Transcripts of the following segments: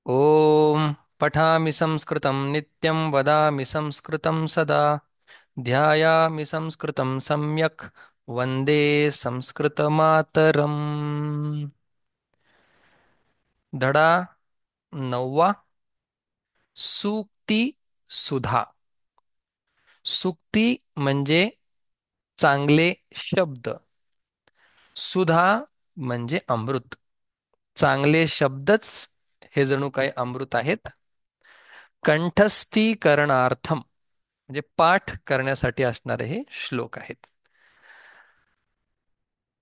ॐ पठामि संस्कृतं नित्यं वदामि संस्कृतं सदा ध्यायामि संस्कृतं सम्यक् वन्दे संस्कृतमातरम्। धडा 9. सूक्ती सुधा. सूक्ती म्हणजे चांगले शब्द. सुधा म्हणजे अमृत. चांगले शब्दच हे जणू काही अमृत आहेत. कंठस्थीकरणार्थम म्हणजे पाठ करण्यासाठी असणारे हे श्लोक आहेत.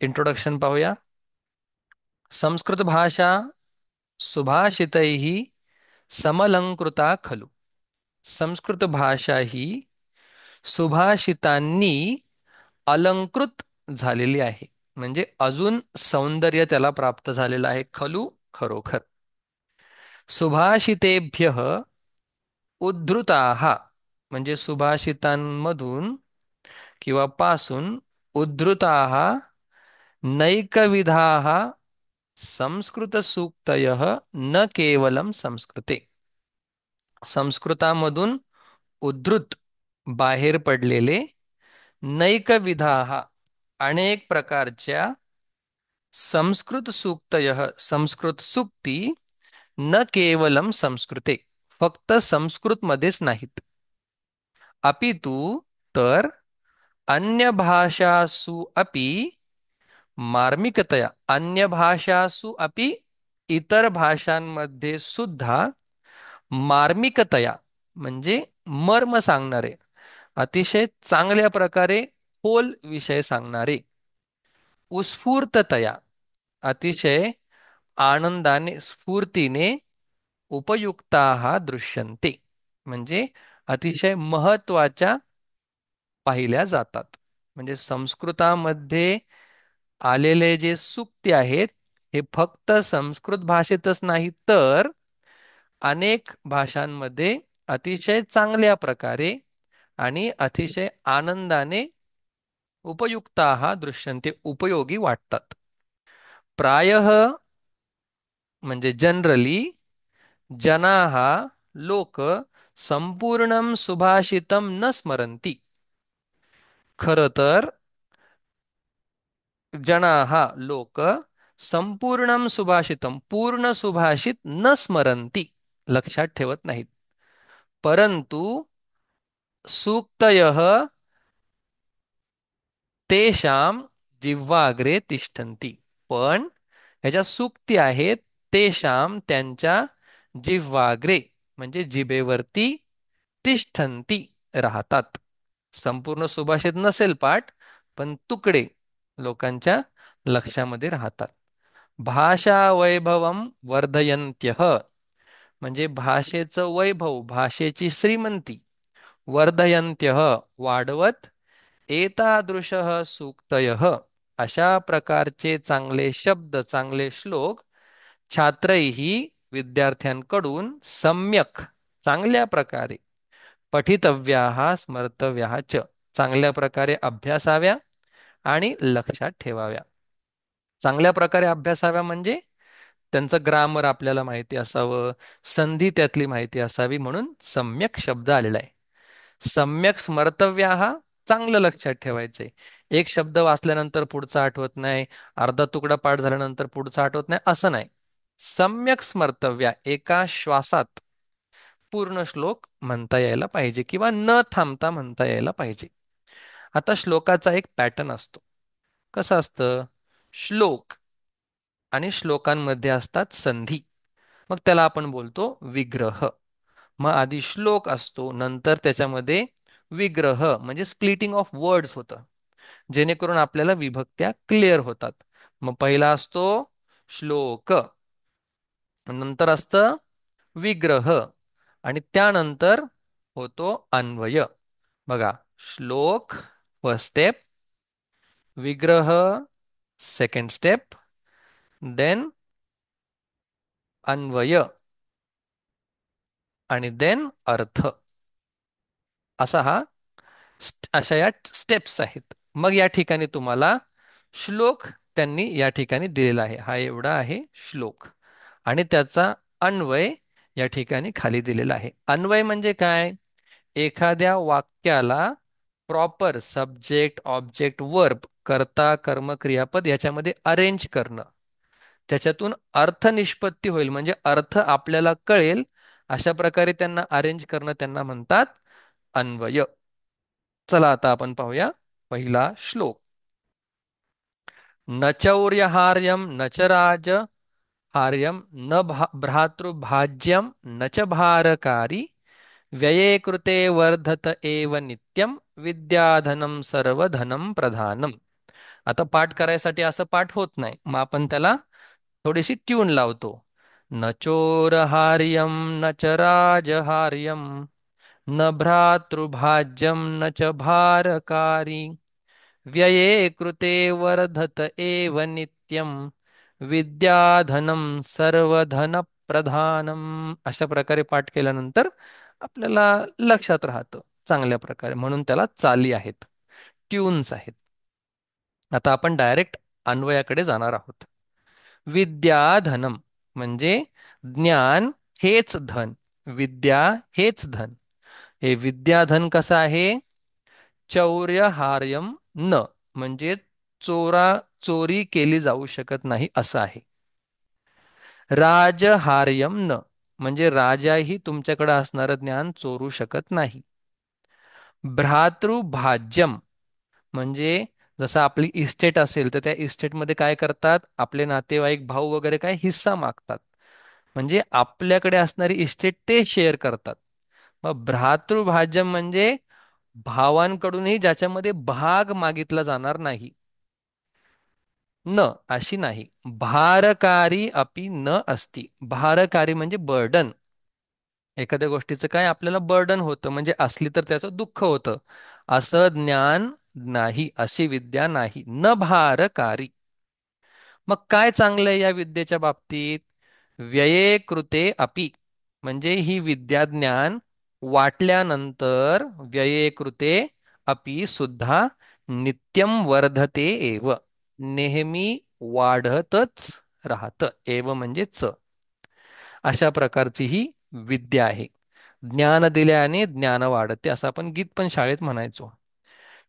इंट्रोडक्शन पाहूया. संस्कृत भाषा सुभाषितैः समलंकृता खलु. संस्कृत भाषा ही सुभाषितांनी अलंकृत झालेली आहे. म्हणजे अजून सौंदर्य त्याला प्राप्त झालेलं आहे. खलु खरोखर. सुभाषितेभ्यः उद्धृताः म्हणजे सुभाषितांमधून किंवा पासून उद्धृताः नैकविधाः संस्कृतसूक्तयः न केवलं संस्कृते. संस्कृतामधून उद्धृत बाहेर पडलेले नैकविधाः अनेक प्रकारच्या संस्कृत सूक्तयः संस्कृत सूक्ती न केवलम संस्कृते फक्त संस्कृतमध्येच नाहीत. अपितु तर अन्य भाषासु अपि मार्मिकतया अन्य भाषासु अपि इतर भाषांमध्ये सुद्धा मार्मिकतया म्हणजे मर्म सांगणारे अतिशय चांगल्या प्रकारे खोल विषय सांगणारे उत्स्फूर्ततया अतिशय आनंदाने स्फूर्तीने उपयुक्ताः दृश्यन्ते म्हणजे अतिशय महत्वाच्या पाहिल्या जातात. म्हणजे संस्कृतामध्ये आलेले जे सूक्ती आहेत हे फक्त संस्कृत भाषेतच नाही तर अनेक भाषांमध्ये अतिशय चांगल्या प्रकारे आणि अतिशय आनंदाने उपयुक्ताः दृश्यन्ते उपयोगी वाटतात. प्रायः म्हणजे जनरली जनाः लोक संपूर्णं सुभाषितं न स्मरन्ति. खरं तर जनाः लोक संपूर्णं सुभाषितं पूर्ण सुभाषित न स्मरन्ति लक्षात ठेवत नाहीत. परंतु सूक्तयः तेषां जिव्हाग्रे तिष्ठन्ति. पण ह्याच्या सूक्ती आहेत तेषां त्यांच्या जिव्हाग्रे म्हणजे जिभेवरती तिष्ठन्ति राहतात. संपूर्ण सुभाषित नसेल पाठ पण तुकडे लोकांच्या लक्षामध्ये राहतात. भाषा वैभवम वर्धयन्त्यः म्हणजे भाषेचं वैभव भाषेची श्रीमंती वर्धयन्त्यः वाढवत एतादृशः सूक्तयः अशा प्रकारचे चांगले शब्द चांगले श्लोक छात्रैही विद्यार्थ्यांकडून सम्यक चांगल्या प्रकारे पठितव्याः स्मर्तव्याः च चांगल्या प्रकारे अभ्यासाव्या आणि लक्षात ठेवाव्या. चांगल्या प्रकारे अभ्यासाव्या म्हणजे त्यांचं ग्रामर आपल्याला माहिती असावं, संधी त्यातली माहिती असावी म्हणून सम्यक शब्द आलेला आहे. सम्यक स्मर्तव्याः चांगलं लक्षात ठेवायचंय. एक शब्द वाचल्यानंतर पुढचा आठवत नाही, अर्धा तुकडा पाठ झाल्यानंतर पुढचा आठवत नाही असं नाही. सम्यक स्मर्तव्या एका श्वासात पूर्ण श्लोक म्हणता यायला पाहिजे किंवा न थांबता म्हणता यायला पाहिजे. आता श्लोकाचा एक पॅटर्न असतो. कसं असतं? श्लोक आणि श्लोकांमध्ये असतात संधी. मग त्याला आपण बोलतो विग्रह. मग आधी श्लोक असतो नंतर त्याच्यामध्ये विग्रह म्हणजे स्प्लिटिंग ऑफ वर्ड्स होतं जेणेकरून आपल्याला विभक्त्या क्लिअर होतात. मग पहिला असतो श्लोक, नंतर असतं विग्रह आणि त्यानंतर होतो अन्वय. बघा, श्लोक फर्स्ट स्टेप, विग्रह सेकंड स्टेप, देन अन्वय आणि देन अर्थ. असा हा अशा या स्टेप्स आहेत. मग या ठिकाणी तुम्हाला श्लोक त्यांनी या ठिकाणी दिलेला आहे. हा एवढा आहे श्लोक आणि त्याचा अन्वय या ठिकाणी खाली दिलेला आहे. अन्वय म्हणजे काय? एखाद्या वाक्याला प्रॉपर सब्जेक्ट, ऑब्जेक्ट, वर्ब, कर्ता, कर्म, क्रियापद याच्यामध्ये अरेंज करणं. त्याच्यातून अर्थ निष्पत्ती होईल म्हणजे अर्थ आपल्याला कळेल अशा प्रकारे त्यांना अरेंज करणं त्यांना म्हणतात अन्वय. चला आता आपण पाहूया पहिला श्लोक. न चौर्यहार्यं न च राजहार्यं न भ्रातृभाज्यं न च भारकारी व्यये कृते वर्धत एव नित्यं विद्याधनं सर्वधनं प्रधानम. आता पाठ करायसाठी असं पाठ होत नाही, मग आपण त्याला थोडीशी ट्यून लावतो. न चोरहार्यं न च राजहार्यं न भ्रातृभाज्यं न च भारकारी व्यये कृते वर्धत एव नित्यं विद्याधनं सर्वधन प्रधानम. अशा प्रकारे पाठ केल्यानंतर आपल्याला लक्षात राहतं चांगल्या प्रकारे, म्हणून त्याला चाली आहेत, ट्यून्स आहेत. आता आपण डायरेक्ट अन्वयाकडे जाणार आहोत. विद्याधनम म्हणजे ज्ञान हेच धन, विद्या हेच धन. हे विद्याधन कसं आहे? चौर्यहार्यम न म्हणजे चोरा चोरी केली जाऊ शकत नाही असं आहे. राजहार्यम न म्हणजे राजाही तुमच्याकडे असणारं ज्ञान चोरू शकत नाही. भ्रातृभाज्यम म्हणजे जसं आपली इस्टेट असेल तर त्या इस्टेटमध्ये काय करतात, आपले नातेवाईक भाऊ वगैरे काय हिस्सा मागतात, म्हणजे आपल्याकडे असणारी इस्टेट ते शेअर करतात. मग भ्रातृभाज्यम म्हणजे भावांकडूनही ज्याच्यामध्ये भाग मागितला जाणार नाही. न अशी नाही. भारकारी अपि न असती. भारकारी म्हणजे बर्डन. एखाद्या गोष्टीचं काय आपल्याला बर्डन होतं म्हणजे असली तर त्याचं दुःख होतं. असं ज्ञान नाही, अशी विद्या नाही. न भारकारी. मग काय चांगलं आहे या विद्येच्या बाबतीत? व्यये कृते अपि म्हणजे ही विद्या ज्ञान वाटल्यानंतर व्यये कृते अपि सुद्धा नित्यम वर्धते एव नेहमी वाढतच राहतं. एव म्हणजे च अशा प्रकारची ही विद्या आहे. ज्ञान दिल्याने ज्ञान वाढते असं आपण गीत पण शाळेत म्हणायचो.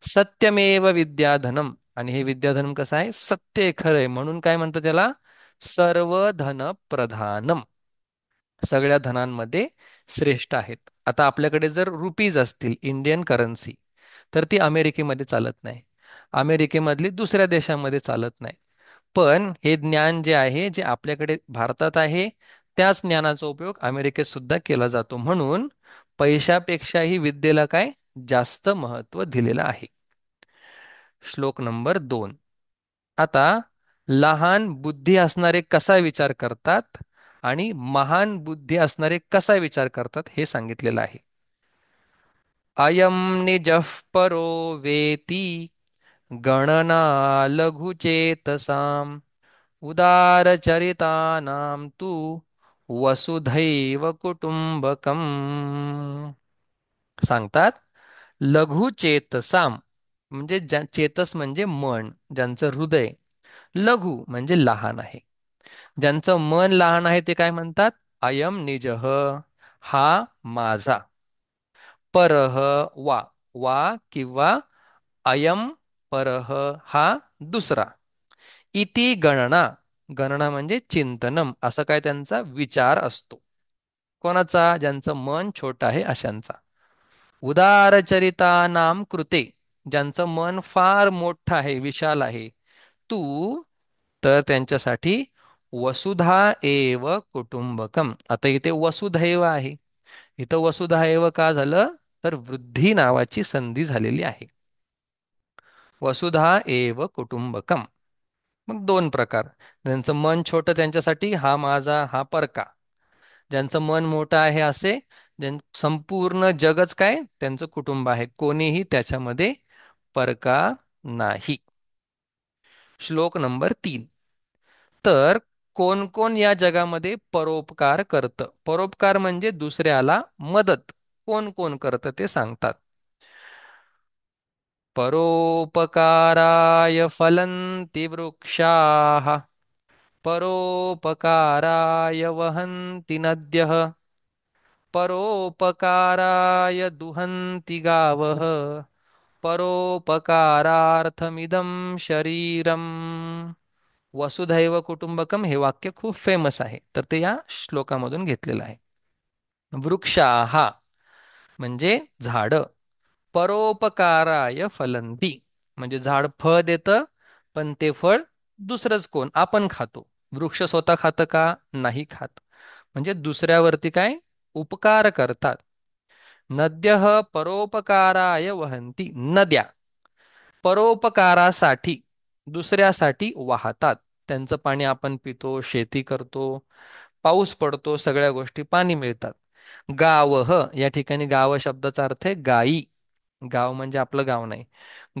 सत्यमेव विद्याधनम आणि हे विद्याधनम कसं आहे? सत्य आहे, खरं आहे, म्हणून काय म्हणतं त्याला? सर्व धन प्रधानम. सगळ्या धनांमध्ये श्रेष्ठ आहेत. आता आपल्याकडे जर रुपीज असतील, इंडियन करन्सी, तर ती अमेरिकेमध्ये चालत नाही, अमेरिकेमधली दुसऱ्या देशामध्ये चालत नाही. पण हे ज्ञान जे आहे, जे आपल्याकडे भारतात आहे, त्याच ज्ञानाचा उपयोग अमेरिकेत सुद्धा केला जातो. म्हणून पैशापेक्षाही विद्येला काय जास्त महत्त्व दिलेलं आहे. श्लोक नंबर 2. आता लहान बुद्धी असणारे कसा विचार करतात आणि महान बुद्धी असणारे कसा विचार करतात हे सांगितलेलं आहे. अयम निजः परो वेती गणना लघुचेतसाम उदारचरितानां तु वसुधैव कुटुंबकम. सांगतात लघुचेतसाम म्हणजे चेतस म्हणजे मन, ज्यांचं हृदय, लघु म्हणजे लहान आहे, ज्यांचं मन लहान आहे ते काय म्हणतात? अयम निजः हा माझा, परह वा वा किंवा अयम परह हा दुसरा, इति गणना गणना म्हणजे चिंतनम असं काय त्यांचा विचार असतो. कोणाचा? ज्यांचं मन छोट आहे अशांचा. उदारचरितानाम कृते ज्यांचं मन फार मोठं आहे, विशाल आहे, तू तर त्यांच्यासाठी वसुधा एव कुटुंबकम. आता इथे वसुधैव आहे, इथं वसुधैव का झालं तर वृद्धी नावाची संधी झालेली आहे. वसुधा एव कुटुंबकम. मग दोन प्रकार. ज्यांचं मन छोटं त्यांच्यासाठी हा माझा हा परका, ज्यांचं मन मोठं आहे असे संपूर्ण जगच काय त्यांचं कुटुंब आहे, कोणीही त्याच्यामध्ये परका नाही. श्लोक नंबर 3. तर कोण कोण या जगामध्ये परोपकार करतं? परोपकार म्हणजे दुसऱ्याला मदत कोण कोण करतं ते सांगतात. परोपकाराय फलन्ति वृक्षाः परोपकाराय वहन्ति नद्यः परोपकाराय दुहन्ति गावः परोपकारार्थमिदं शरीरम. वसुधैव कुटुंबकम हे वाक्य खूप फेमस आहे, तर ते या श्लोकामधून घेतलेलं आहे. वृक्षाहा म्हणजे झाड, परोपकाराय फलंती म्हणजे झाड फळ देतं, पण ते फळ दुसरंच कोण आपण खातो. वृक्ष स्वतः खातं का? नाही खात. म्हणजे दुसऱ्यावरती काय उपकार करतात. नद्यः परोपकाराय वहंती, नद्या परोपकारासाठी दुसऱ्यासाठी वाहतात. त्यांचं पाणी आपण पितो, शेती करतो, पाऊस पडतो, सगळ्या गोष्टी पाणी मिळतात. गावह या ठिकाणी गाव शब्दाचा अर्थ आहे गायी. गाव म्हणजे आपलं गाव नाही.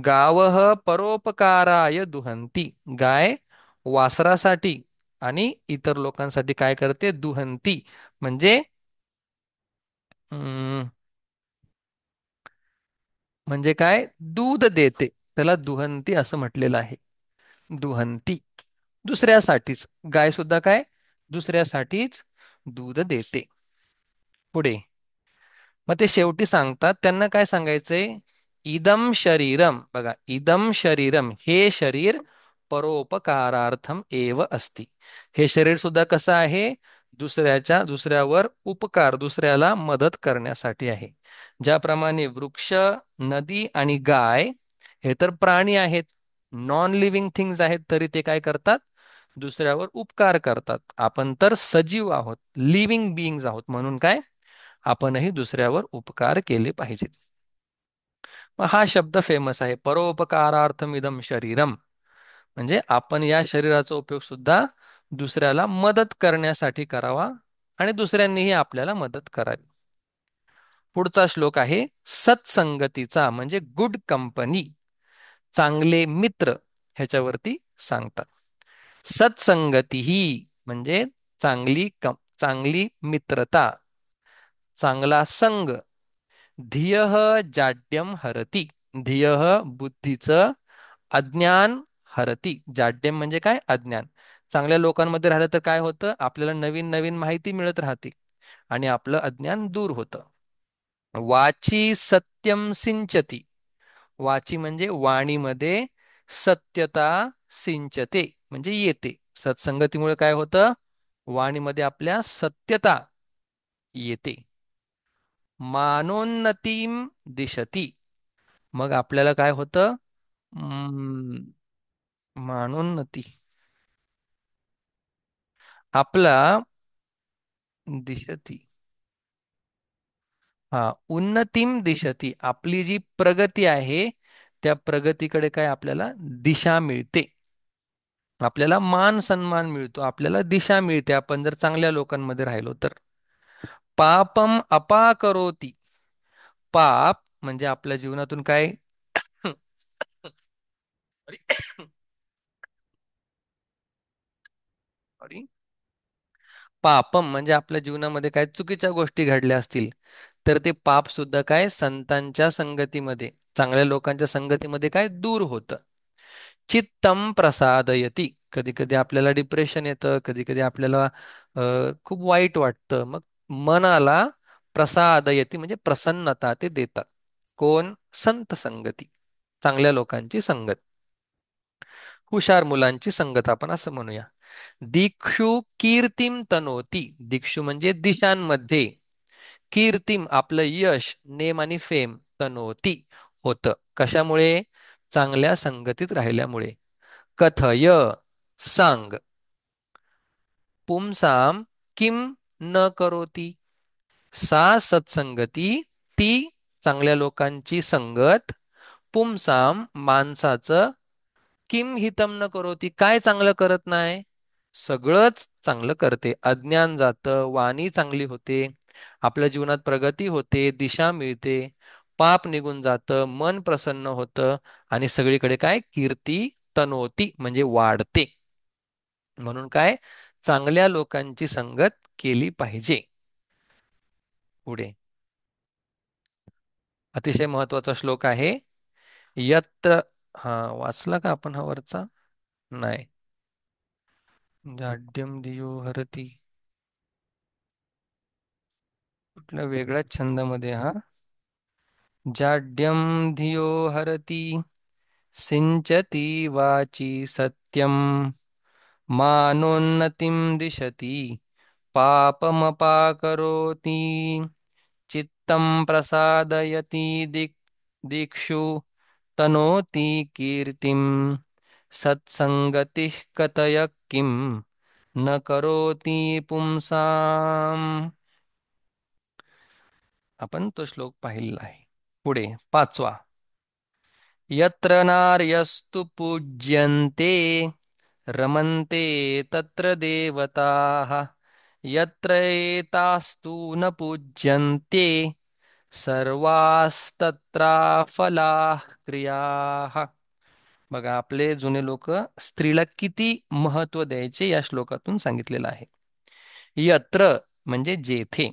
गावह परोपकाराय दुहंती, गाय वासरासाठी आणि इतर लोकांसाठी काय करते? दुहंती म्हणजे अं, म्हणजे काय? दूध देते. त्याला दुहंती असं म्हटलेलं आहे. दुहंती दुसऱ्यासाठीच. गाय सुद्धा काय? दुसऱ्यासाठीच दूध देते. पुढे मग ते शेवटी सांगतात, त्यांना काय सांगायचंय? इदम शरीरम, बघा, इदम शरीरम हे शरीर परोपकारार्थम एव अस्ति. हे शरीर सुद्धा कसं आहे? दुसऱ्यावर उपकार, दुसऱ्याला मदत करण्यासाठी आहे. ज्याप्रमाणे वृक्ष, नदी आणि गाय हे तर प्राणी आहेत, नॉन लिव्हिंग थिंग्स आहेत, तरी ते काय करतात? दुसऱ्यावर उपकार करतात. आपण तर सजीव आहोत, लिव्हिंग बिईंग्ज आहोत, म्हणून काय आपणही दुसऱ्यावर उपकार केले पाहिजेत. मग हा शब्द फेमस आहे, परोपकारार्थमिदम शरीरम. म्हणजे आपण या शरीराचा उपयोग सुद्धा दुसऱ्याला मदत करण्यासाठी करावा आणि दुसऱ्यांनीही आपल्याला मदत करावी. पुढचा श्लोक आहे सत्संगतीचा, म्हणजे गुड कंपनी, चांगले मित्र ह्याच्यावरती सांगतात. सत्संगती ही म्हणजे चांगली मित्रता, चांगला संग. धियः जाड्यम हरती, धियः बुद्धीचं, अज्ञान हरती, जाड्यम म्हणजे काय? अज्ञान. चांगल्या लोकांमध्ये राहिलं तर काय होतं? आपल्याला नवीन नवीन माहिती मिळत राहते आणि आपलं अज्ञान दूर होतं. वाची सत्यम सिंचती, वाची म्हणजे वाणीमध्ये सत्यता, सिंचते म्हणजे येते. सत्संगतीमुळे काय होतं? वाणीमध्ये आपल्या सत्यता येते. मानोन्नतीम दिशती, मग आपल्याला काय होतं? अं, मानोन्नती, आपला दिशती, हा, उन्नतीम दिशती, आपली जी प्रगती आहे त्या प्रगतीकडे काय आपल्याला दिशा मिळते. आपल्याला मान सन्मान मिळतो, आपल्याला दिशा मिळते, आपण जर चांगल्या लोकांमध्ये राहिलो तर. पापम अपाकरोती, पाप म्हणजे आपल्या जीवनातून काय सॉरी, पापम म्हणजे आपल्या जीवनामध्ये काय चुकीच्या गोष्टी घडल्या असतील, तर ते पाप सुद्धा काय संतांच्या संगतीमध्ये, चांगल्या लोकांच्या संगतीमध्ये काय दूर होतं. चित्तम प्रसादयती, कधी कधी आपल्याला डिप्रेशन येतं, कधी कधी आपल्याला खूप वाईट वाटतं, मग मनाला प्रसादयती म्हणजे प्रसन्नता ते देतात. कोण? संत संगती, चांगल्या लोकांची संगत, हुशार मुलांची संगत आपण असं म्हणूया. दिक्षु कीर्तिम तनोती, दिक्षु म्हणजे दिशांमध्ये, कीर्तिम आपलं यश, नेम आणि फेम, तनोती होतं. कशामुळे? चांगल्या संगतीत राहिल्यामुळे. कथय सांग, पुंसाम किम न करोती, सा सत्संगती ती चांगल्या लोकांची संगत, पुंसाम माणसाचं, किम हितम न करोती काय चांगलं करत नाही? सगळंच चांगलं करते. अज्ञान जातं, वाणी चांगली होते, आपल्या जीवनात प्रगती होते, दिशा मिळते, पाप निघून जातं, मन प्रसन्न होतं आणि सगळीकडे काय कीर्ती तनोती म्हणजे वाढते. म्हणून काय चांगल्या लोकांची संगत केली पाहिजे. पुढे अतिशय महत्वाचा श्लोक आहे. यत्र, हा वाचला का आपण हा वरचा? नाही. जाड्यम धियो हरती, कुठल्या वेगळ्याच छंदामध्ये हा. जाड्यम धियो हरति सिंचती वाची सत्यम मानोन्नतिं दिशति पापमपाकरोति चित्तं प्रसादयति दिक्षु तनोति कीर्तिं सत्संगतिः कतय किं न करोति पुंसाम्. आपण तो श्लोक पाहिलेला आहे. पुढे पाचवा. यत्र नार्यस्तु पूज्यन्ते रमन्ते तत्र देवताः यत्र एतास्तु न पूज्यन्ते सर्वास्तत्राफलाः क्रियाः. बघा आपले जुने लोक स्त्रीला किती महत्व द्यायचे या श्लोकातून सांगितलेलं आहे. यत्र म्हणजे जेथे,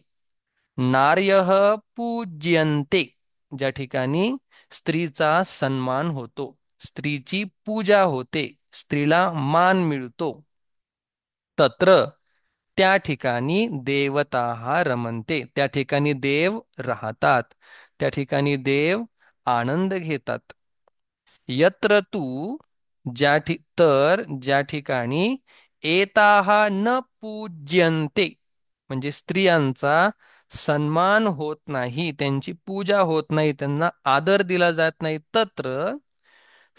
नार्यः पूज्यन्ते ज्या ठिकाणी स्त्रीचा सन्मान होतो, स्त्रीची पूजा होते, स्त्रीला मान मिळतो, तत्र त्या ठिकाणी देवता रमन्ते त्या ठिकाणी देव राहतात, त्या ठिकाणी देव आनंद घेतात. यत्र तू ज्या ठिकाणी एताः न पूज्यन्ते म्हणजे स्त्रियांचा सन्मान होत नाही, त्यांची पूजा होत नाही, त्यांना आदर दिला जात नाही, तत्र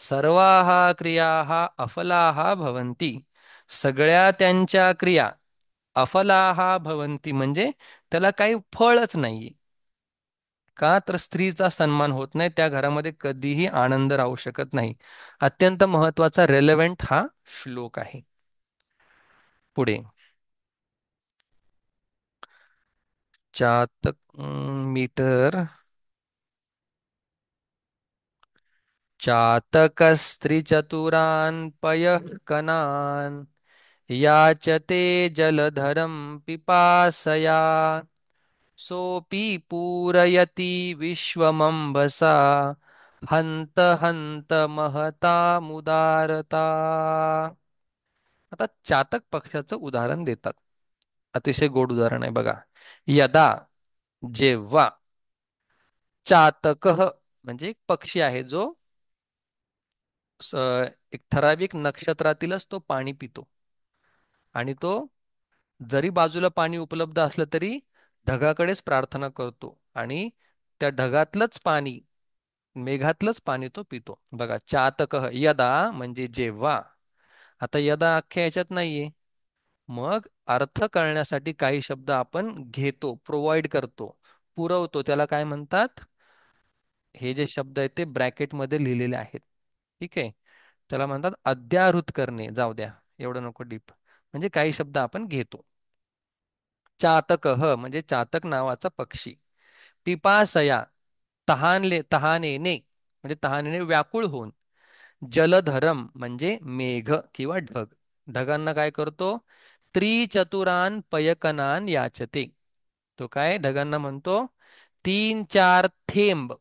सर्वाः क्रियाः अफलाः भवन्ति. सगळ्या त्यांच्या क्रिया अफलाः भवन्ति म्हणजे त्याला काही फळच नाहीये. का तर स्त्रीचा सन्मान होत नाही, त्या घरामध्ये कधीही आनंद राहू शकत नाही. अत्यंत महत्वाचा रेलेव्हंट हा श्लोक आहे. पुढे चातक मीटर. चातकस्त्रिचतुरान् पयःकनान् याचते जलधरं पिपासया सोऽपि पूरयति विश्वमंभसा हंत हंत महतामुदारता. आता चातक पक्षाचं उदाहरण देतात. अतिशय गोड उदाहरण आहे बघा. यदा जेव्हा चातकः म्हणजे एक पक्षी आहे जो एक ठराविक नक्षत्रातीलच तो पाणी पितो आणि तो जरी बाजूला पाणी उपलब्ध असलं तरी ढगाकडेच प्रार्थना करतो आणि त्या ढगातलंच पाणी, मेघातलंच पाणी तो पितो. बघा चातकः यदा म्हणजे जेव्हा. आता यदा अख्ख्या याच्यात नाहीये, मग अर्थ कळण्यासाठी काही शब्द आपण घेतो, प्रोव्हाइड करतो, पुरवतो. त्याला काय म्हणतात? हे जे शब्द आहेत ते ब्रॅकेटमध्ये लिहिलेले आहेत. ठीक आहे. त्याला म्हणतात अध्याहृत करणे. जाऊ द्या, एवढं नको डीप. म्हणजे काही शब्द आपण घेतो. चातकः म्हणजे चातक नावाचा पक्षी. पिपासया तहानेने म्हणजे तहानेने व्याकुळ होऊन. जलधरम म्हणजे मेघ किंवा ढग. ढगांना काय करतो? त्रिचतुरान पयकनान याचते. तो काय ढगांना म्हणतो? तीन चार थेंब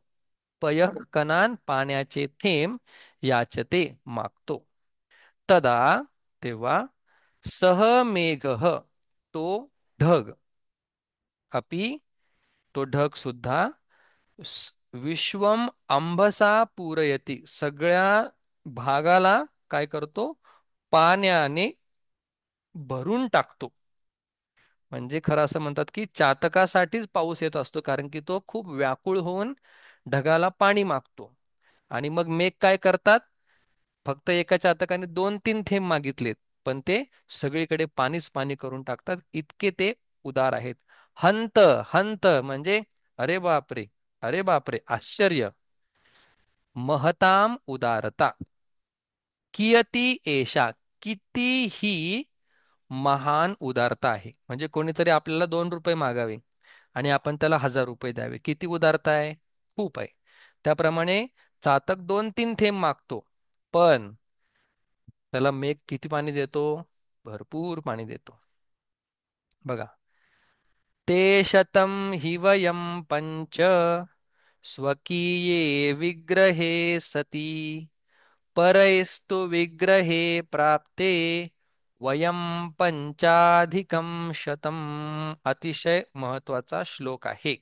पयकनान पाण्याचे थेंब याचते मागतो. तदा तेव्हा सह मेघः तो ढग अपि तो ढग सुद्धा विश्वम अंबसा पूरयती सगळ्या भागाला काय करतो? पाण्याने भरून टाकतो. म्हणजे खरं असं म्हणतात की चातकासाठीच पाऊस येत असतो, कारण की तो खूप व्याकुळ होऊन ढगाला पाणी मागतो. आणि मग मेघ काय करतात? फक्त एका चातकाने दोन तीन थेंब मागितलेत, पण ते सगळीकडे पाणीच पाणी करून टाकतात. इतके ते उदार आहेत. हंत हंत म्हणजे अरे बापरे, अरे बापरे, आश्चर्य. महताम उदारता. कियती एषा कितीही महान उदारता आहे. म्हणजे कोणीतरी आपल्याला 2 रुपये मागावे आणि आपण त्याला 1,000 रुपये द्यावे. किती उदारता आहे? खूप आहे. त्याप्रमाणे चातक दोन तीन थेंब मागतो, पण त्याला मेघ किती पाणी देतो? भरपूर पाणी देतो. बघा. ते शतं हि वयं पंच स्वकीये विग्रहे सती परैस्तु विग्रहे प्राप्ते वयम पंचाधिकम शतम. अतिशय महत्वाचा श्लोक आहे.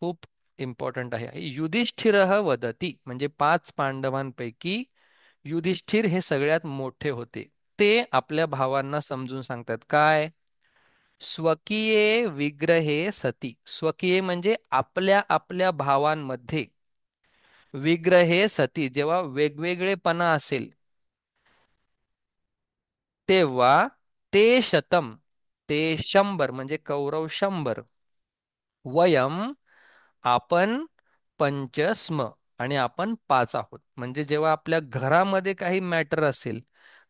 खूप इम्पॉर्टंट आहे. युधिष्ठिर वदती म्हणजे पाच पांडवांपैकी युधिष्ठिर हे सगळ्यात मोठे होते. ते आपल्या भावांना समजून सांगतात काय? स्वकीये विग्रहे सती. स्वकीय म्हणजे आपल्या आपल्या भावांमध्ये. विग्रहे सती जेव्हा वेगवेगळेपणा असेल तेव्हा ते शतम, ते 100 म्हणजे कौरव 100. वयम आपण पंचस्म आणि आपण पाच आहोत. म्हणजे जेव्हा आपल्या घरामध्ये काही मॅटर असेल,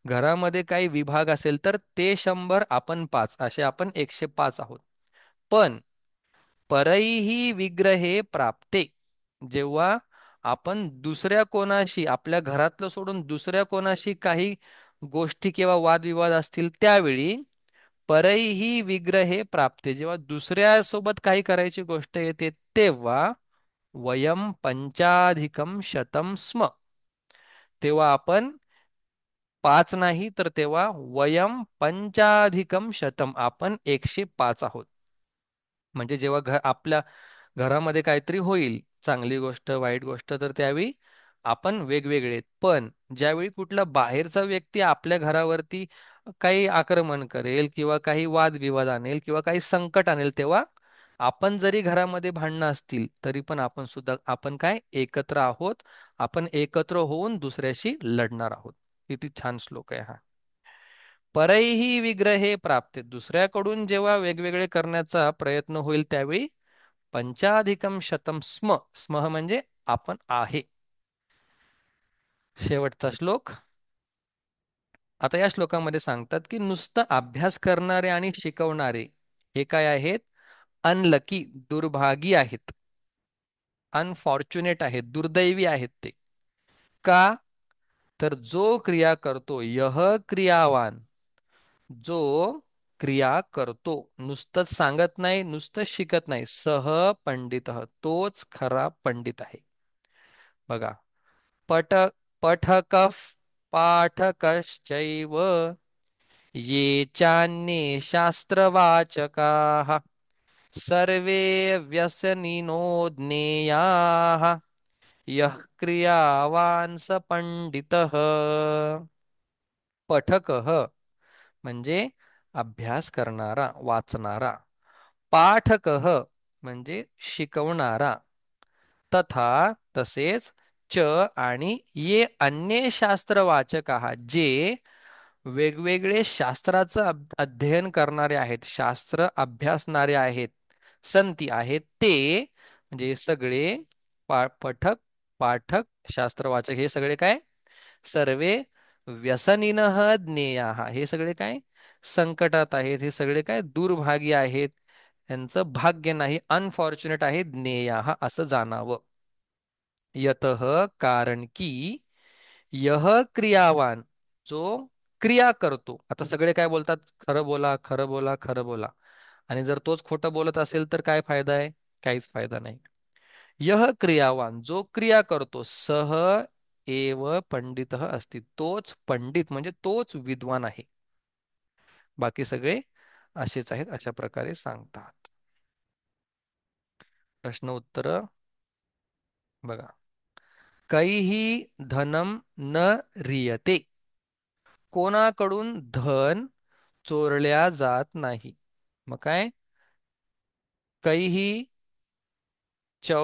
घरामध्ये काही विभाग असेल तर ते 100 आपण पाच असे आपण 105 आहोत. पण परैही विग्रहे प्राप्ते, जेव्हा आपण दुसऱ्या कोणाशी आपल्या घरातलं सोडून दुसऱ्या कोणाशी काही गोष्टी किंवा वादविवाद असतील त्यावेळी परैही विग्रहे प्राप्ते, जेव्हा दुसऱ्यासोबत काही करायची गोष्ट येते तेव्हा वयम पंचाधिकम शतम स्म, तेव्हा आपण पाच नाही तर तेव्हा वयम पंचाधिकम शतम आपण 105 आहोत. म्हणजे जेव्हा आपल्या घरामध्ये काहीतरी होईल, चांगली गोष्ट वाईट गोष्ट, तर त्यावेळी आपण वेगवेगळे आहेत. पण ज्यावेळी कुठला बाहेरचा व्यक्ती आपल्या घरावरती काही आक्रमण करेल किंवा काही वादविवाद आणेल किंवा काही संकट आणेल तेव्हा आपण जरी घरामध्ये भांडणं असतील तरी पण आपण सुद्धा आपण काय एकत्र आहोत. आपण एकत्र होऊन दुसऱ्याशी लढणार आहोत. किती छान श्लोक आहे हा. परैही विग्रहे प्राप्ते, दुसऱ्याकडून जेव्हा वेगवेगळे करण्याचा प्रयत्न होईल त्यावेळी पंचाधिकम शतम स्म, स्म म्हणजे आपण आहे. शेवटचा श्लोक. आता या श्लोकामध्ये सांगतात की नुसतं अभ्यास करणारे आणि शिकवणारे हे काय आहेत? अनलकी, दुर्भागी आहेत. अनफॉर्च्युनेट आहेत, दुर्दैवी आहेत ते. का? तर जो क्रिया करतो, यह क्रियावान, जो क्रिया करतो, नुसतंच सांगत नाही, नुसतं शिकत नाही, सह पंडित, तोच खरा पंडित आहे. बघा, पट पठक पाठकश्चैव ये चान्ये शास्त्रवाचकाः सर्वे व्यसनिनो ज्ञेयाः यः क्रियावान् स पंडितः. पठकः म्हणजे अभ्यास करणारा, वाचणारा. पाठकः म्हणजे शिकवणारा. तथा तसेच च आणि ये अन्य शास्त्रवाचक आहात, जे वेगवेगळे शास्त्राचं अध्ययन करणारे आहेत, शास्त्र अभ्यासणारे आहेत, संती आहेत, ते म्हणजे हे सगळे पठक, पाठक, शास्त्रवाचक हे सगळे काय? सर्वे व्यसनिनः ज्ञेयाः, हे सगळे काय? संकटात आहेत, हे सगळे काय? दुर्भागी आहेत, यांचं भाग्य नाही, अनफॉर्च्युनेट आहे, ज्ञेयाः असं जाणावं. यतः कारण की यह क्रियावान, जो क्रिया करतो. आता सगळे काय बोलतात? खरं बोला, खरं बोला, खरं बोला. आणि जर तोच खोटं बोलत असेल तर काय फायदा आहे? काहीच फायदा नाही. यह क्रियावान, जो क्रिया करतो, सह एव पंडित असती, तोच पंडित म्हणजे तोच विद्वान आहे. बाकी सगळे असेच आहेत, अशा प्रकारे सांगतात. प्रश्न उत्तर बघा. कैही धनम न रियते, कोणाकडून धन चोरल्या जात नाही. मग काय? कैही चौ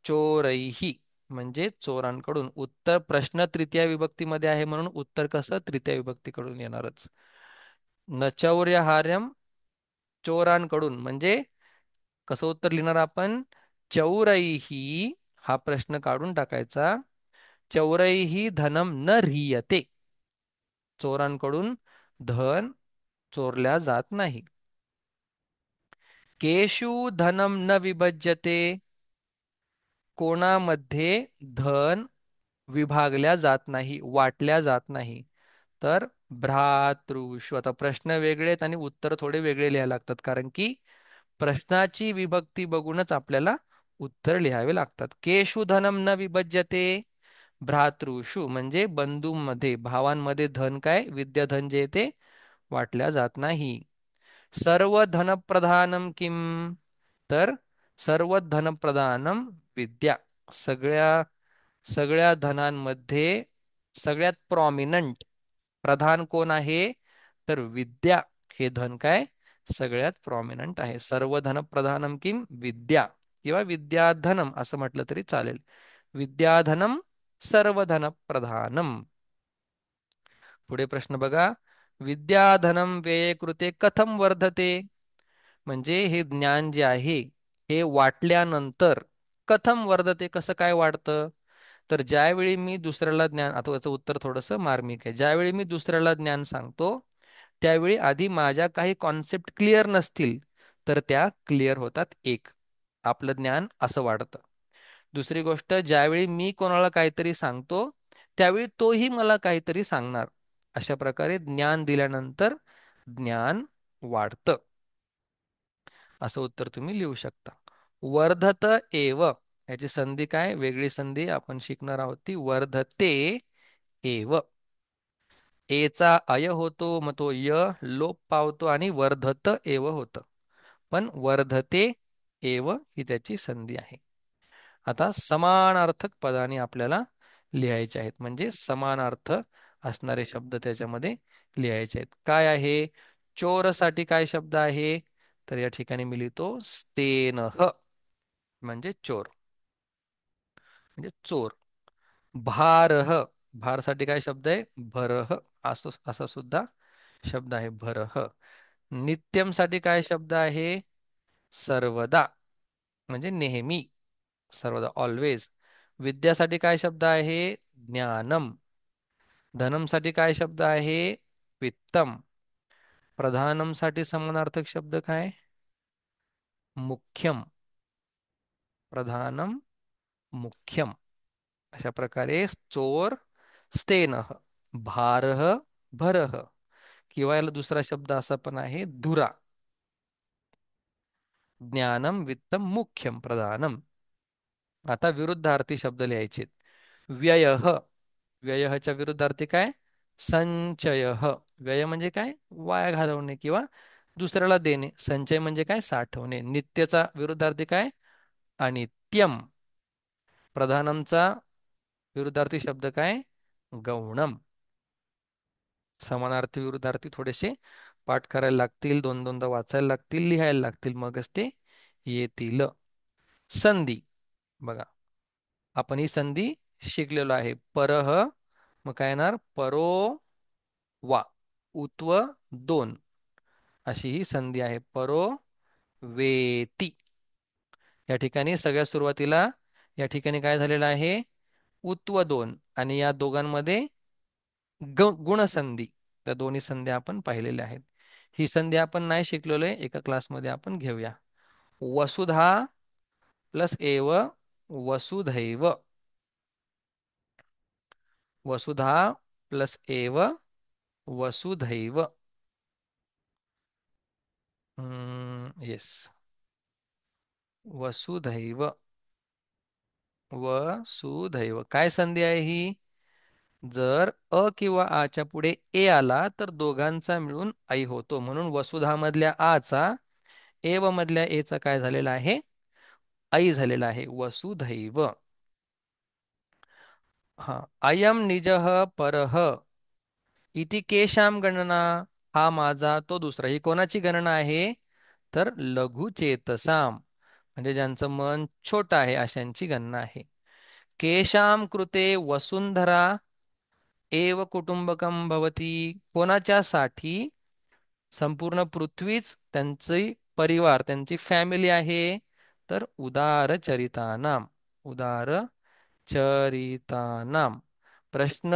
चोरैही म्हणजे चोरांकडून. उत्तर प्रश्न तृतीय विभक्तीमध्ये आहे म्हणून उत्तर कसं तृतीय विभक्तीकडून येणारच. न चौर्यहार्यम, चोरांकडून म्हणजे कसं उत्तर लिहिणार आपण? चौरैही हा प्रश्न काढून टाकायचा. चौरैही धनम न ह्रियते, चोरांकडून धन चोरल्या जात नाही. केषु धनम न विभज्यते, कोणामध्ये धन विभागल्या जात नाही, वाटल्या जात नाही. तर भ्रातृषु. आता प्रश्न वेगळे आहेत आणि उत्तर थोडे वेगळे लिहायला लागतात, कारण की प्रश्नाची विभक्ती बघूनच आपल्याला उत्तर लिहावे लागतात. केषु धनम न विभज्यते भ्रातृषु म्हणजे बंधूंमध्ये भावांमध्ये धन काय विद्याधन जे ते वाटल्या जात नाही. सर्व धनप्रधानम किम तर सर्व धनप्रधानम विद्या. सगळ्या सगळ्या धनांमध्ये सगळ्यात प्रॉमिनंट प्रधान कोण आहे तर विद्या हे धन काय सगळ्यात प्रॉमिनंट आहे. सर्व धन प्रधानम किम विद्या किंवा विद्याधनम असं म्हटलं तरी चालेल. विद्याधनम सर्व धन प्रधानम. पुढे प्रश्न बघा. विद्याधनम व्यये कृते कथम वर्धते म्हणजे हे ज्ञान जे आहे हे वाटल्यानंतर कथम वर्धते कसं काय वाढतं तर ज्यावेळी मी दुसऱ्याला ज्ञान आता याचं उत्तर थोडंसं मार्मिक आहे. ज्यावेळी मी दुसऱ्याला ज्ञान सांगतो त्यावेळी आधी माझ्या काही कॉन्सेप्ट क्लिअर नसतील तर त्या क्लिअर होतात. एक आपलं ज्ञान असं वाढतं. दुसरी गोष्ट ज्यावेळी मी कोणाला काहीतरी सांगतो त्यावेळी तोही मला काहीतरी सांगणार. अशा प्रकारे ज्ञान दिल्यानंतर ज्ञान वाढतं. असं उत्तर तुम्ही लिहू शकता. वर्धत एव याची संधी काय वेगळी संधी आपण शिकणार आहोत ती वर्धते एव. एचा अय होतो मग तो य लोप पावतो आणि वर्धत एव होतं. पण वर्धते एव ही त्याची संधी आहे. आता समानार्थक पदाने आपल्याला लिहायचे आहेत म्हणजे समानार्थ असणारे शब्द त्याच्यामध्ये लिहायचे आहेत. काय आहे चोरसाठी काय शब्द आहे तर या ठिकाणी मी लिहितो स्तेनह म्हणजे चोर म्हणजे चोर. भारह भारसाठी काय शब्द आहे भरह असं असा सुद्धा शब्द आहे भरह. नित्यमसाठी काय शब्द आहे सर्वदा म्हणजे नेहमी सर्वदा ऑलवेज. विद्यासाठी काय शब्द आहे ज्ञानम. धनमसाठी काय शब्द आहे वित्तम. प्रधानमसाठी समानार्थक शब्द काय मुख्यम. प्रधानम मुख्यम. अशा प्रकारे चोर स्तेनः भारः भरः किंवा याला दुसरा शब्द असा पण आहे धुरा. ज्ञानम वित्तम मुख्यम प्रधानम. आता विरुद्धार्थी शब्द लिहायचे. व्ययः व्ययच्या विरुद्धार्थी काय संचयः. व्यय म्हणजे काय वाया घालवणे किंवा दुसऱ्याला देणे. संचय म्हणजे काय साठवणे. नित्यचा विरुद्धार्थी काय अनित्यम. प्रधानमचा विरुद्धार्थी शब्द काय गौणम. समानार्थी विरुद्धार्थी थोडेसे पाठ करायला लागतील दोन दोनदा वाचायला लागतील लिहायला लागतील मगच ते येतील. संधी बघा आपण ही संधी शिकलेलो आहे. परह मग काय येणार परो वा उत्व दोन अशी ही संधी आहे. परो वेती. या ठिकाणी सगळ्यात सुरुवातीला या ठिकाणी काय झालेलं आहे उत्व दोन आणि या दोघांमध्ये गुणसंधी. त्या दोन्ही संध्या आपण पाहिलेल्या आहेत. ही संधी आपण नाही शिकलेलो आहे एका क्लासमध्ये आपण घेऊया. वसुधा प्लस एव वसुधैव. वसुधा प्लस एव वसुधैव. येस वसुधैव. वसुधैव काय संधी आहे ही जर अ किंवा आच्या पुढे ए आला तर दोघांचा मिळून आई होतो म्हणून वसुधा मधल्या आचा एव मधल्या एचा काय झालेला आहे आई झालेला आहे वसुधैव. हा अयम निजः परः इति केशाम गणना. हा माझा तो दुसरा ही कोणाची गणना आहे तर लघुचेतसाम म्हणजे ज्यांचं मन छोटं आहे अशांची गणना आहे. केशाम कृते वसुंधरा एव कुटुंबकम भवती. कोणाच्यासाठी संपूर्ण पृथ्वीच त्यांचे परिवार त्यांची फॅमिली आहे तर उदारचरितानाम. उदारचरितानाम. प्रश्न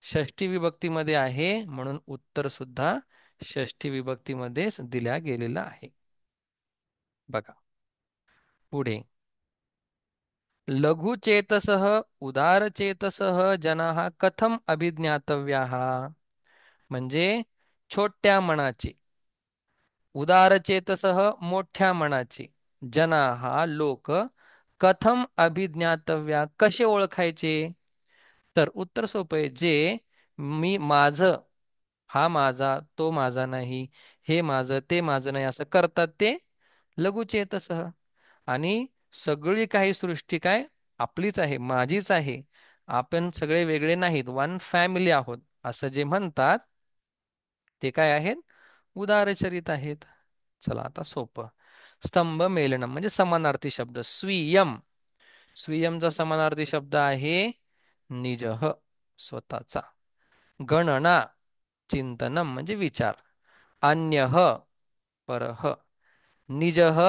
षष्ठी विभक्तीमध्ये आहे म्हणून उत्तर सुद्धा षष्ठी विभक्तीमध्येच दिल्या गेलेलं आहे. बघा पुढे लघुचेतसः उदारचेतसः जनाः कथम अभिज्ञातव्याः म्हणजे छोट्या मनाचे उदारचेतसः मोठ्या मनाचे जना हा लोक कथम अभिज्ञातव्या, कसे ओळखायचे? तर उत्तर सोपं आहे. जे मी माझं, हा माझा, तो माझा नाही, हे माझं, ते माझं नाही, असं करतात ते लघुचेतसः. आणि सगळी काही सृष्टी काय आपलीच आहे, माझीच आहे. आपण सगळे वेगळे नाहीत, वन फॅमिली आहोत, असं जे म्हणतात ते काय आहेत? उदारचरित आहेत. चला आता सोपं. स्तंभ मेलनम म्हणजे समानार्थी शब्द. स्वीयम, स्वीयमचा समानार्थी शब्द आहे निजः, स्वतःचा. गणना, चिंतनम म्हणजे विचार. अन्यः, परः. निजः,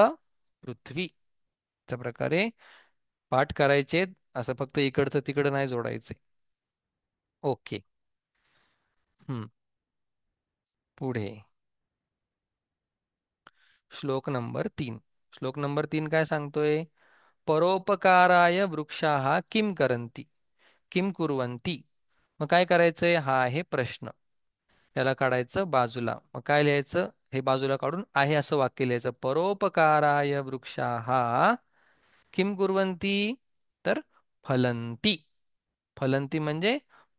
पृथ्वी. अशा प्रकारे पाठ करायचे. असं फक्त इकडचं तिकडं नाही जोडायचे. ओके. हम्म. पुढे श्लोक नंबर 3. श्लोक नंबर 3 काय सांगतोय? परोपकाराय वृक्षाः किम करन्ति, किम कुर्वन्ति. मग काय करायचंय? हा आहे प्रश्न. याला काढायचं बाजूला. मग काय लिहायचं? हे बाजूला काढून आहे असं वाक्य लिहायचं. परोपकाराय वृक्षाः किम कुर्वन्ति, तर फलंती. फलंती म्हणजे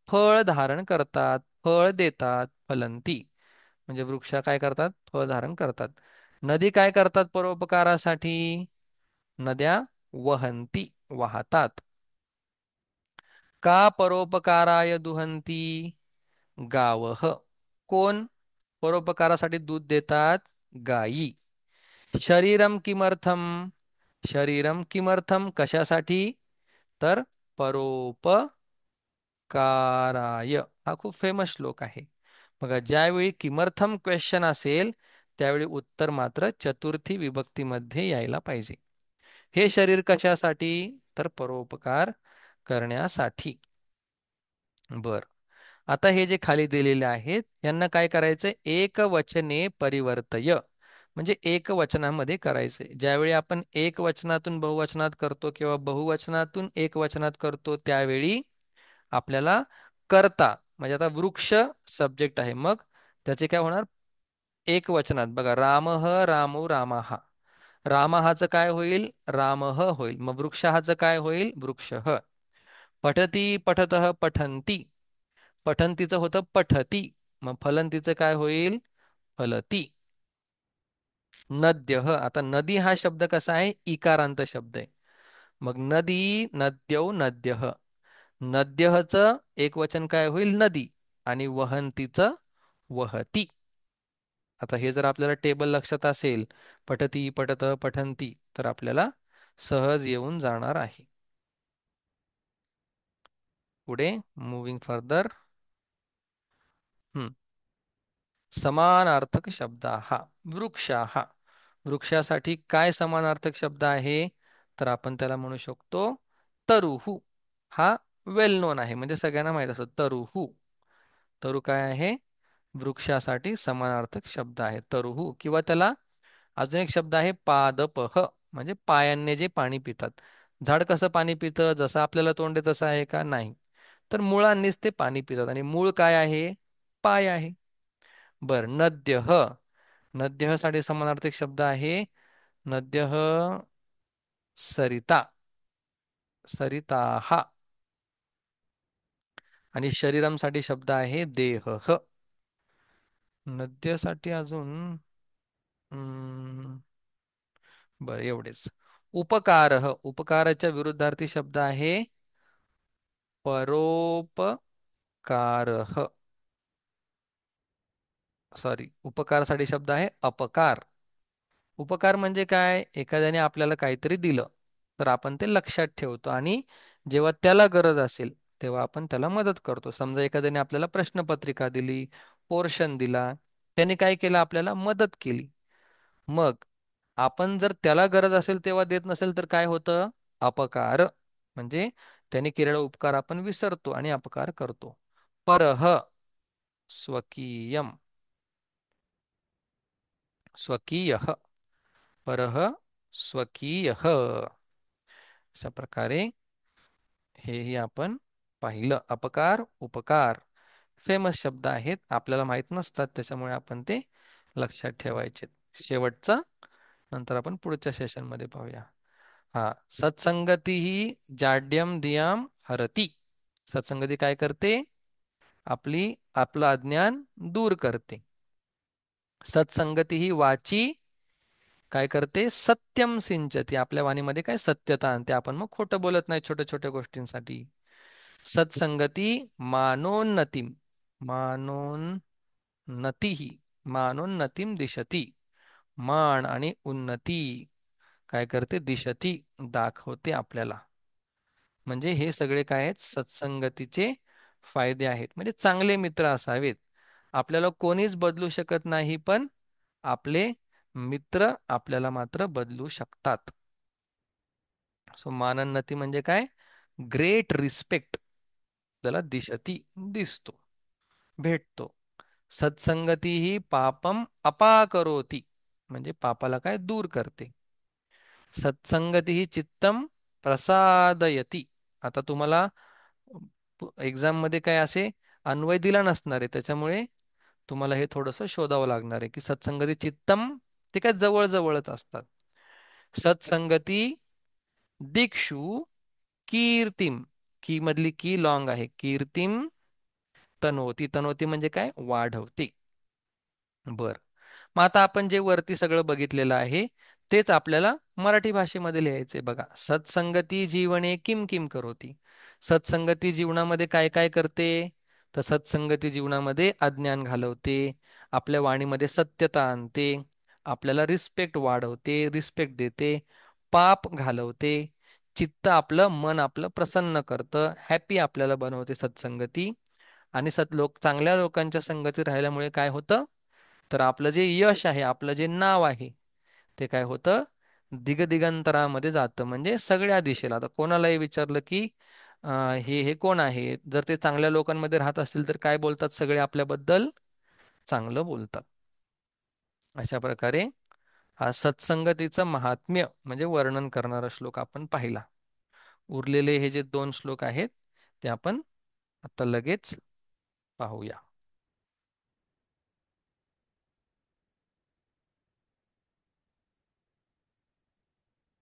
फळ धारण करतात, फळ देतात. फलंती म्हणजे वृक्ष काय करतात? फळ धारण करतात. नदी काय करतात परोपकारासाठी? नद्या वहंती, वाहतात. का परोपकाराय दुहंती? गावः. कोण परोपकारासाठी दूध देतात? गायी. शरीरम किमर्थम, शरीरम किमर्थम कशासाठी? तर परोपकाराय. हा खूप फेमस श्लोक आहे. बघा, ज्यावेळी किमर्थम क्वेश्चन असेल त्यावेळी उत्तर मात्र चतुर्थी विभक्तीमध्ये यायला पाहिजे. हे शरीर कशासाठी? तर परोपकार करण्यासाठी. बर. आता हे जे खाली दिलेले आहेत यांना काय करायचं? एकवचने परिवर्तय, म्हणजे एकवचनामध्ये करायचे. ज्यावेळी आपण एकवचनातून बहुवचनात करतो किंवा बहुवचनातून एकवचनात करतो त्यावेळी आपल्याला कर्ता म्हणजे आता वृक्ष सब्जेक्ट आहे, मग त्याचे काय होणार? एकवचनात. बघा, रामः रामो रामाः. रामाहाचं काय होईल? रामः होईल. मग वृक्षाहाचं काय होईल? वृक्षः. पठती पठतः पठन्ति. पठंतीचं होतं पठती. मग फलंतीचं काय होईल? फलती. नद्यः. आता नदी हा शब्द कसा आहे? इकारांत शब्द आहे. मग नदी, नद्यौ, नद्यः. नद्यःचं एक वचन काय होईल? नदी. आणि वहंतीचं वहती. आता हे जर आपल्याला टेबल लक्षात असेल, पठती पठत पठंती, तर आपल्याला सहज येऊन जाणार आहे. पुढे मूविंग फर्दर. समानार्थक शब्द हा वृक्षा. हा वृक्षासाठी काय समानार्थक शब्द आहे? तर आपण त्याला म्हणू शकतो तरुहू. हा वेल नोन आहे, म्हणजे सगळ्यांना माहित असतं तरुहू. तरु काय आहे? वृक्षासाठी समानार्थक शब्द आहे तरुहू. किंवा त्याला अजून एक शब्द आहे पादपह, म्हणजे पायांनी जे पाणी पितात. झाड कसं पाणी पितं? जसं आपल्याला तोंड आहे तसं आहे का? नाही. तर मुळांनीच ते पाणी पितात, आणि मूळ काय आहे? पाय आहे. बर. नद्यः. नद्यः साठी समानार्थक शब्द आहे नद्यः सरिता, सरिताः. आणि शरीरासाठी शब्द आहे देहः. नद्यसाठी अजून बरं, एवढेच. उपकारः. उपकाराच्या विरुद्धार्थी शब्द आहे परोपकारः. सॉरी, उपकारासाठी शब्द आहे अपकार. उपकार म्हणजे काय? एखाद्याने आपल्याला काहीतरी दिलं तर आपण ते लक्षात ठेवतो, आणि जेव्हा त्याला गरज असेल तेव्हा आपण त्याला मदत करतो. समजा एखाद्याने आपल्याला प्रश्नपत्रिका दिली, पोर्शन दिला, त्याने काय केलं? आपल्याला मदत केली. मग आपण जर त्याला गरज असेल तेव्हा देत नसेल तर काय होतं? अपकार. म्हणजे त्याने केलेला उपकार आपण विसरतो आणि अपकार करतो. परह, स्वकीयम, स्वकीयः. परः स्वकीयः. अशा प्रकारे हेही आपण पाहिलं. अपकार, उपकार फेमस शब्द आहेत, आपल्याला माहित नसतात, त्याच्यामुळे आपण ते लक्षात ठेवायचे. शेवटचा नंतर आपण पुढच्या सेशनमध्ये पाहूया. हा, सत्संगती ही जाड्यम धियाम हरती. सत्संगती काय करते? आपलं अज्ञान दूर करते. सत्संगती ही वाची काय करते? सत्यम सिंचती. आपल्या वाणीमध्ये काय सत्यता आणते. आपण मग खोटं बोलत नाही छोट्या छोट्या गोष्टींसाठी. सत्संगती मानोन्नतीम, मानोन्नतीही, मानोन्नतीम दिशती. मान आणि उन्नती काय करते? दिशती, दाखवते आपल्याला. म्हणजे हे सगळे काय आहेत? सत्संगतीचे फायदे आहेत. म्हणजे चांगले मित्र असावेत. आपल्याला कोणीच बदलू शकत नाही, पण आपले मित्र आपल्याला मात्र बदलू शकतात. सो मानोन्नती म्हणजे काय? ग्रेट रिस्पेक्ट त्याला दिशती, दिसतो, भेटतो. सत्संगती ही पापम अपाकरोती, म्हणजे पापाला काय? दूर करते. सत्संगती ही चित्तम प्रसादयती. आता तुम्हाला एक्झाम मध्ये काय असे अन्वय दिला नसणार आहे, त्याच्यामुळे तुम्हाला हे थोडंसं शोधावं लागणार आहे की सत्संगती चित्तम ते काय जवळ असतात. सत्संगती दिक्षु कीर्तिम, की मधली की लॉंग आहे. कीर्तिम तनोती, तनोती म्हणजे काय? वाढवते. बर, मग आता आपण जे वरती सगळं बघितलेलं आहे तेच आपल्याला मराठी भाषेमध्ये लिहायचे. बघा, सत्संगती जीवने किम किम करोती. सत्संगती जीवनामध्ये काय काय करते? तर सत्संगती जीवनामध्ये अज्ञान घालवते, आपल्या वाणीमध्ये सत्यता आणते, आपल्याला रिस्पेक्ट वाढवते, रिस्पेक्ट देते, पाप घालवते, चित्त आपलं मन आपलं प्रसन्न करतं, हॅपी आपल्याला बनवते सत्संगती. आणि चांगल्या लोकांच्या संगतीत राहिल्यामुळे काय होतं? तर आपलं जे यश आहे, आपलं जे नाव आहे, ते काय होतं? दिगदिगंतरामध्ये जातं. म्हणजे सगळ्या दिशेला. आता कोणालाही विचारलं की हे हे कोण आहे, जर ते चांगल्या लोकांमध्ये राहत असतील तर काय बोलतात? सगळे आपल्याबद्दल चांगलं बोलतात. अशा प्रकारे हा सत्संगतीचं महात्म्य म्हणजे वर्णन करणारा श्लोक आपण पाहिला. उरलेले हे जे दोन श्लोक आहेत ते आपण आता लगेच पाहूया.